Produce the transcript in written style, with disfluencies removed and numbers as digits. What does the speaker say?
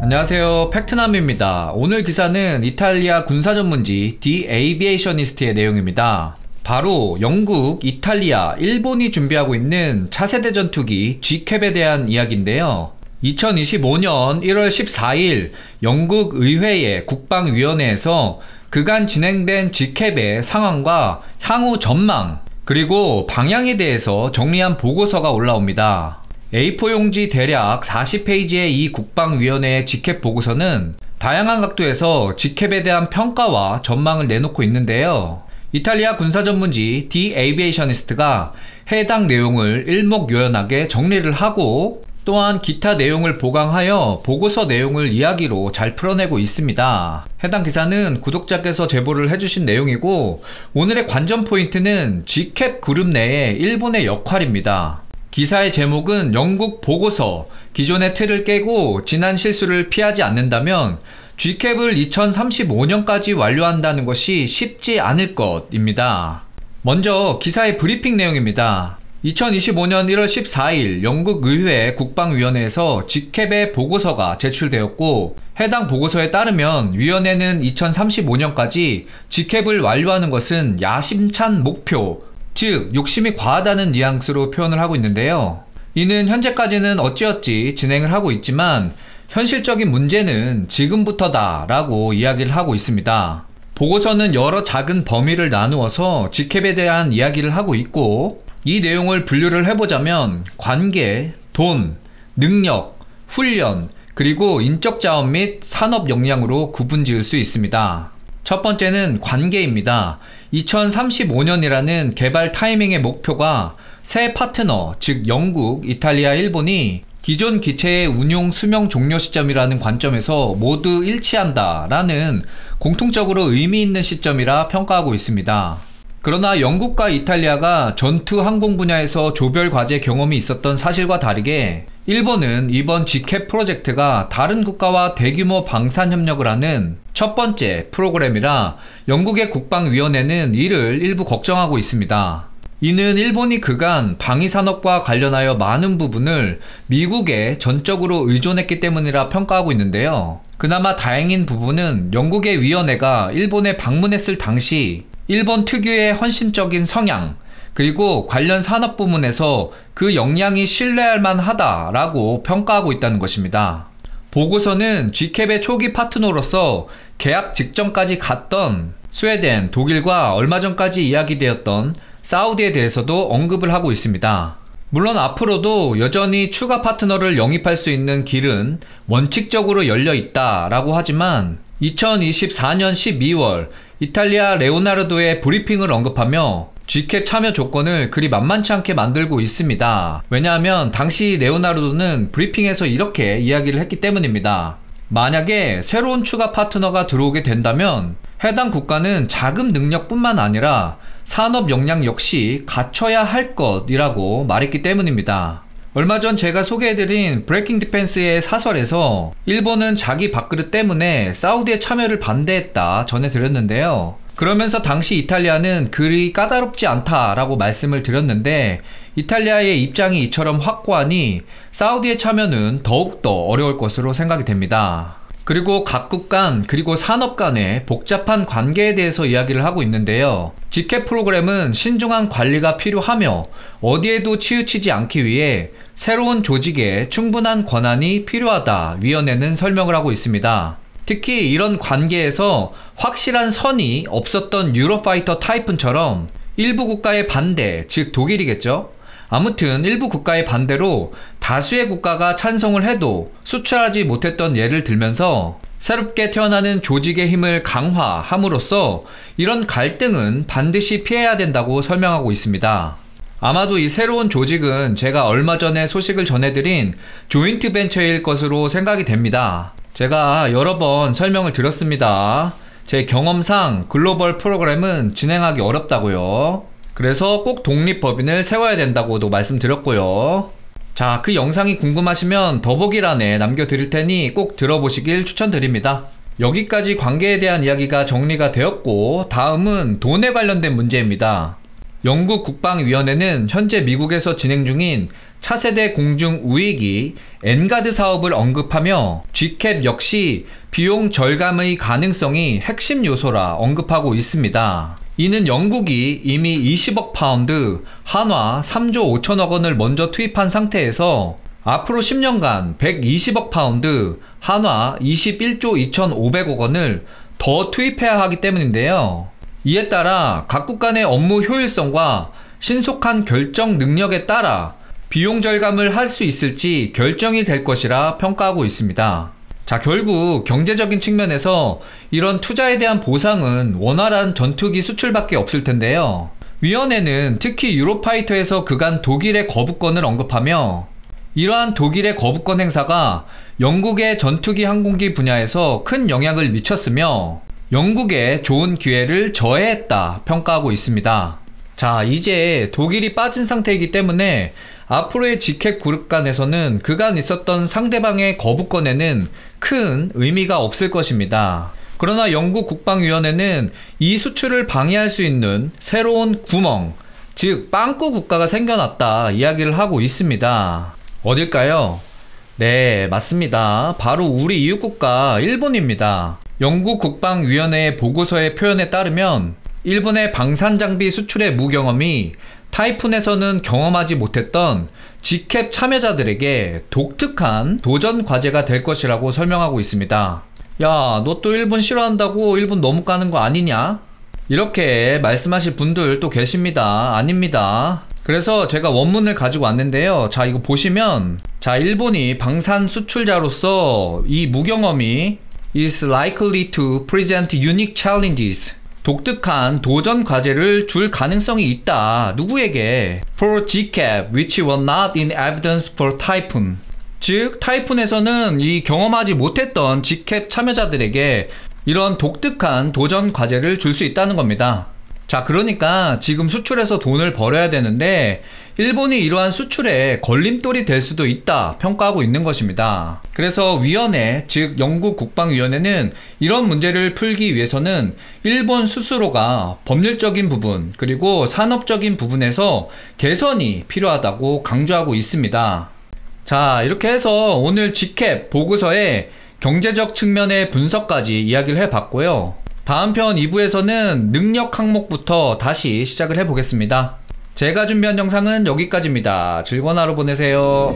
안녕하세요, 팩트남입니다. 오늘 기사는 이탈리아 군사 전문지 디 에이비에이셔니스트의 내용입니다. 바로 영국, 이탈리아, 일본이 준비하고 있는 차세대 전투기 G캡에 대한 이야기인데요. 2025년 1월 14일 영국 의회의 국방위원회에서 그간 진행된 G캡의 상황과 향후 전망, 그리고 방향에 대해서 정리한 보고서가 올라옵니다. A4 용지 대략 40페이지의 이 국방위원회의 G캡 보고서는 다양한 각도에서 G캡에 대한 평가와 전망을 내놓고 있는데요. 이탈리아 군사 전문지 디 에이비에이셔니스트가 해당 내용을 일목요연하게 정리를 하고 또한 기타 내용을 보강하여 보고서 내용을 이야기로 잘 풀어내고 있습니다. 해당 기사는 구독자께서 제보를 해주신 내용이고, 오늘의 관전 포인트는 G캡 그룹 내의 일본의 역할입니다. 기사의 제목은 영국 보고서, 기존의 틀을 깨고 지난 실수를 피하지 않는다면 G캡을 2035년까지 완료한다는 것이 쉽지 않을 것입니다. 먼저 기사의 브리핑 내용입니다. 2025년 1월 14일 영국 의회 국방위원회에서 G캡의 보고서가 제출되었고, 해당 보고서에 따르면 위원회는 2035년까지 G캡을 완료하는 것은 야심찬 목표, 즉 욕심이 과하다는 뉘앙스로 표현을 하고 있는데요. 이는 현재까지는 어찌어찌 진행을 하고 있지만 현실적인 문제는 지금부터다 라고 이야기를 하고 있습니다. 보고서는 여러 작은 범위를 나누어서 G캡에 대한 이야기를 하고 있고, 이 내용을 분류를 해보자면 관계, 돈, 능력, 훈련, 그리고 인적 자원 및 산업 역량으로 구분 지을 수 있습니다. 첫 번째는 관계입니다. 2035년이라는 개발 타이밍의 목표가 새 파트너, 즉 영국, 이탈리아, 일본이 기존 기체의 운용 수명 종료 시점이라는 관점에서 모두 일치한다라는 공통적으로 의미 있는 시점이라 평가하고 있습니다. 그러나 영국과 이탈리아가 전투 항공 분야에서 조별 과제 경험이 있었던 사실과 다르게 일본은 이번 G캡 프로젝트가 다른 국가와 대규모 방산 협력을 하는 첫 번째 프로그램이라 영국의 국방위원회는 이를 일부 걱정하고 있습니다. 이는 일본이 그간 방위산업과 관련하여 많은 부분을 미국에 전적으로 의존했기 때문이라 평가하고 있는데요. 그나마 다행인 부분은 영국의 위원회가 일본에 방문했을 당시 일본 특유의 헌신적인 성향, 그리고 관련 산업 부문에서 그 역량이 신뢰할 만하다라고 평가하고 있다는 것입니다. 보고서는 G캡의 초기 파트너로서 계약 직전까지 갔던 스웨덴, 독일과 얼마 전까지 이야기되었던 사우디에 대해서도 언급을 하고 있습니다. 물론 앞으로도 여전히 추가 파트너를 영입할 수 있는 길은 원칙적으로 열려 있다라고 하지만 2024년 12월 이탈리아 레오나르도의 브리핑을 언급하며 G캡 참여 조건을 그리 만만치 않게 만들고 있습니다. 왜냐하면 당시 레오나르도는 브리핑에서 이렇게 이야기를 했기 때문입니다. 만약에 새로운 추가 파트너가 들어오게 된다면 해당 국가는 자금 능력뿐만 아니라 산업 역량 역시 갖춰야 할 것이라고 말했기 때문입니다. 얼마 전 제가 소개해드린 브레이킹 디펜스의 사설에서 일본은 자기 밥그릇 때문에 사우디의 참여를 반대했다 전해드렸는데요. 그러면서 당시 이탈리아는 그리 까다롭지 않다라고 말씀을 드렸는데, 이탈리아의 입장이 이처럼 확고하니 사우디의 참여는 더욱더 어려울 것으로 생각이 됩니다. 그리고 각국 간 그리고 산업 간의 복잡한 관계에 대해서 이야기를 하고 있는데요. G캡 프로그램은 신중한 관리가 필요하며 어디에도 치우치지 않기 위해 새로운 조직에 충분한 권한이 필요하다 위원회는 설명을 하고 있습니다. 특히 이런 관계에서 확실한 선이 없었던 유로파이터 타이푼처럼 일부 국가의 반대, 즉 독일이겠죠? 아무튼 일부 국가의 반대로 다수의 국가가 찬성을 해도 수출하지 못했던 예를 들면서 새롭게 태어나는 조직의 힘을 강화함으로써 이런 갈등은 반드시 피해야 된다고 설명하고 있습니다. 아마도 이 새로운 조직은 제가 얼마 전에 소식을 전해드린 조인트 벤처일 것으로 생각이 됩니다. 제가 여러 번 설명을 드렸습니다. 제 경험상 글로벌 프로그램은 진행하기 어렵다고요. 그래서 꼭 독립법인을 세워야 된다고도 말씀드렸고요. 자, 그 영상이 궁금하시면 더보기란에 남겨드릴 테니 꼭 들어보시길 추천드립니다. 여기까지 관계에 대한 이야기가 정리가 되었고, 다음은 돈에 관련된 문제입니다. 영국 국방위원회는 현재 미국에서 진행 중인 차세대 공중 우익이 엔가드 사업을 언급하며 GCAP 역시 비용 절감의 가능성이 핵심 요소라 언급하고 있습니다. 이는 영국이 이미 20억 파운드, 한화 3조 5천억 원을 먼저 투입한 상태에서 앞으로 10년간 120억 파운드, 한화 21조 2,500억 원을 더 투입해야 하기 때문인데요. 이에 따라 각국 간의 업무 효율성과 신속한 결정 능력에 따라 비용 절감을 할 수 있을지 결정이 될 것이라 평가하고 있습니다. 자, 결국 경제적인 측면에서 이런 투자에 대한 보상은 원활한 전투기 수출밖에 없을 텐데요. 위원회는 특히 유로파이터에서 그간 독일의 거부권을 언급하며 이러한 독일의 거부권 행사가 영국의 전투기 항공기 분야에서 큰 영향을 미쳤으며 영국에 좋은 기회를 저해했다 평가하고 있습니다. 자, 이제 독일이 빠진 상태이기 때문에 앞으로의 GCAP 그룹 간에서는 그간 있었던 상대방의 거부권에는 큰 의미가 없을 것입니다. 그러나 영국 국방위원회는 이 수출을 방해할 수 있는 새로운 구멍, 즉 빵꾸 국가가 생겨났다 이야기를 하고 있습니다. 어딜까요? 네, 맞습니다. 바로 우리 이웃국가 일본입니다. 영국 국방위원회의 보고서의 표현에 따르면 일본의 방산장비 수출의 무경험이 타이푼에서는 경험하지 못했던 GCAP 참여자들에게 독특한 도전 과제가 될 것이라고 설명하고 있습니다. 야, 너 또 일본 싫어한다고 일본 너무 까는 거 아니냐? 이렇게 말씀하실 분들 또 계십니다. 아닙니다. 그래서 제가 원문을 가지고 왔는데요. 자, 이거 보시면 자, 일본이 방산 수출자로서 이 무경험이 is likely to present unique challenges. 독특한 도전 과제를 줄 가능성이 있다. 누구에게? For GCAP, which were not in evidence for Typhoon. 즉, 타이푼에서는 이 경험하지 못했던 GCAP 참여자들에게 이런 독특한 도전 과제를 줄 수 있다는 겁니다. 자, 그러니까 지금 수출해서 돈을 벌어야 되는데 일본이 이러한 수출에 걸림돌이 될 수도 있다 평가하고 있는 것입니다. 그래서 위원회, 즉 영국 국방위원회는 이런 문제를 풀기 위해서는 일본 스스로가 법률적인 부분 그리고 산업적인 부분에서 개선이 필요하다고 강조하고 있습니다. 자, 이렇게 해서 오늘 GCAP 보고서의 경제적 측면의 분석까지 이야기를 해봤고요. 다음 편 2부에서는 능력 항목부터 다시 시작을 해보겠습니다. 제가 준비한 영상은 여기까지입니다. 즐거운 하루 보내세요.